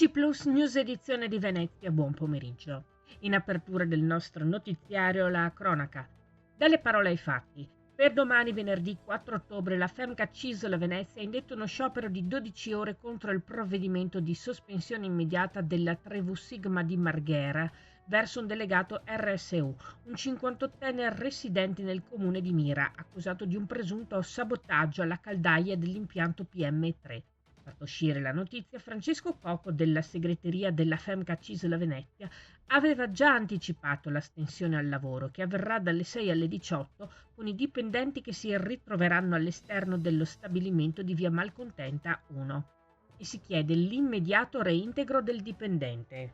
TG Plus News edizione di Venezia, buon pomeriggio. In apertura del nostro notiziario la cronaca. Dalle parole ai fatti. Per domani venerdì 4 ottobre la FEMCA CISL Venezia ha indetto uno sciopero di 12 ore contro il provvedimento di sospensione immediata della Trevu Sigma di Marghera verso un delegato RSU, un 58enne residente nel comune di Mira, accusato di un presunto sabotaggio alla caldaia dell'impianto PM3. Fatto uscire la notizia, Francesco Cocco della segreteria della FEMCA CISL Venezia aveva già anticipato l'astensione al lavoro che avverrà dalle 6 alle 18 con i dipendenti che si ritroveranno all'esterno dello stabilimento di via Malcontenta 1 e si chiede l'immediato reintegro del dipendente.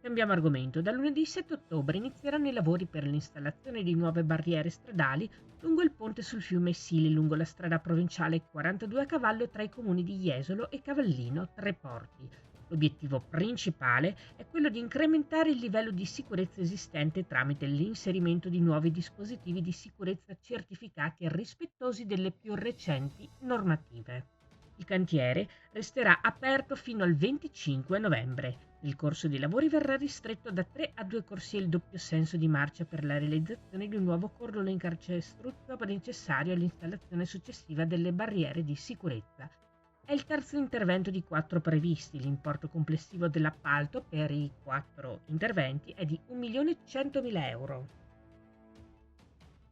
Cambiamo argomento. Da lunedì 7 ottobre inizieranno i lavori per l'installazione di nuove barriere stradali lungo il ponte sul fiume Sili, lungo la strada provinciale 42 a cavallo tra i comuni di Jesolo e Cavallino Tre Porti. L'obiettivo principale è quello di incrementare il livello di sicurezza esistente tramite l'inserimento di nuovi dispositivi di sicurezza certificati e rispettosi delle più recenti normative. Il cantiere resterà aperto fino al 25 novembre. Il corso dei lavori verrà ristretto da 3 a 2 corsie il doppio senso di marcia per la realizzazione di un nuovo cordone in calcestruzzo necessario all'installazione successiva delle barriere di sicurezza. È il terzo intervento di 4 previsti. L'importo complessivo dell'appalto per i 4 interventi è di 1.100.000 euro.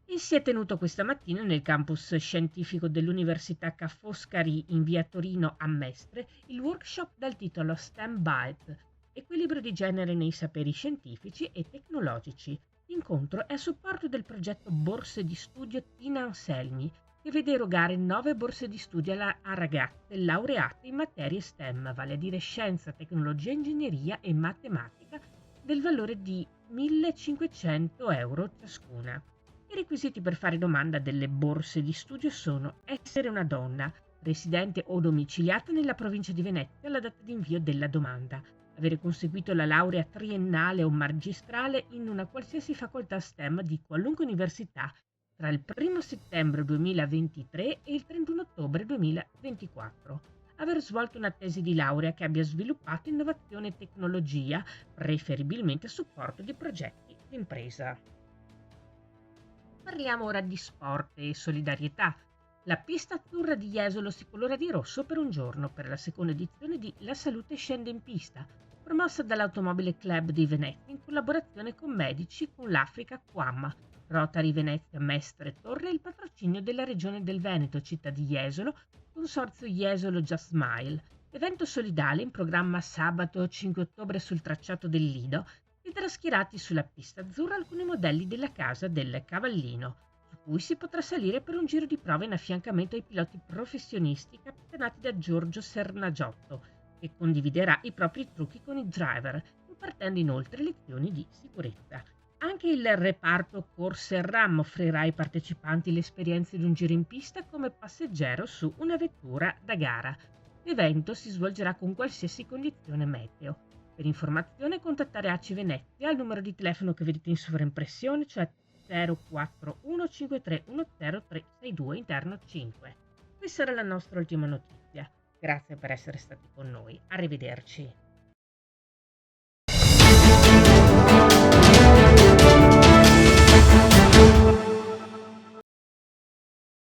E si è tenuto questa mattina nel campus scientifico dell'Università Ca' Foscari in via Torino a Mestre il workshop dal titolo STEM Byte, equilibrio di genere nei saperi scientifici e tecnologici. L'incontro è a supporto del progetto Borse di Studio Tina Anselmi, che vede erogare 9 borse di studio a ragazze laureate in materie STEM, vale a dire scienza, tecnologia, ingegneria e matematica, del valore di 1.500 euro ciascuna. I requisiti per fare domanda delle borse di studio sono essere una donna, residente o domiciliata nella provincia di Venezia alla data di invio della domanda, avere conseguito la laurea triennale o magistrale in una qualsiasi facoltà STEM di qualunque università tra il 1 settembre 2023 e il 31 ottobre 2024. Aver svolto una tesi di laurea che abbia sviluppato innovazione e tecnologia, preferibilmente a supporto di progetti d'impresa. Parliamo ora di sport e solidarietà. La pista azzurra di Jesolo si colora di rosso per un giorno per la seconda edizione di La Salute Scende in Pista, promossa dall'Automobile Club di Venezia in collaborazione con Medici con l'Africa QAM, Rotary Venezia Mestre Torre e il patrocinio della Regione del Veneto, città di Jesolo, consorzio Jesolo Just Smile. Evento solidale in programma sabato 5 ottobre sul tracciato del Lido, vedrà schierati sulla pista azzurra alcuni modelli della casa del Cavallino, su cui si potrà salire per un giro di prova in affiancamento ai piloti professionisti capitanati da Giorgio Sernagiotto, che condividerà i propri trucchi con i driver, impartendo inoltre lezioni di sicurezza. Anche il reparto Corse RAM offrirà ai partecipanti l'esperienza di un giro in pista come passeggero su una vettura da gara. L'evento si svolgerà con qualsiasi condizione meteo. Per informazione contattare ACI Venezia al numero di telefono che vedete in sovraimpressione, cioè 04153103362 interno 5. Questa era la nostra ultima notizia. Grazie per essere stati con noi. Arrivederci.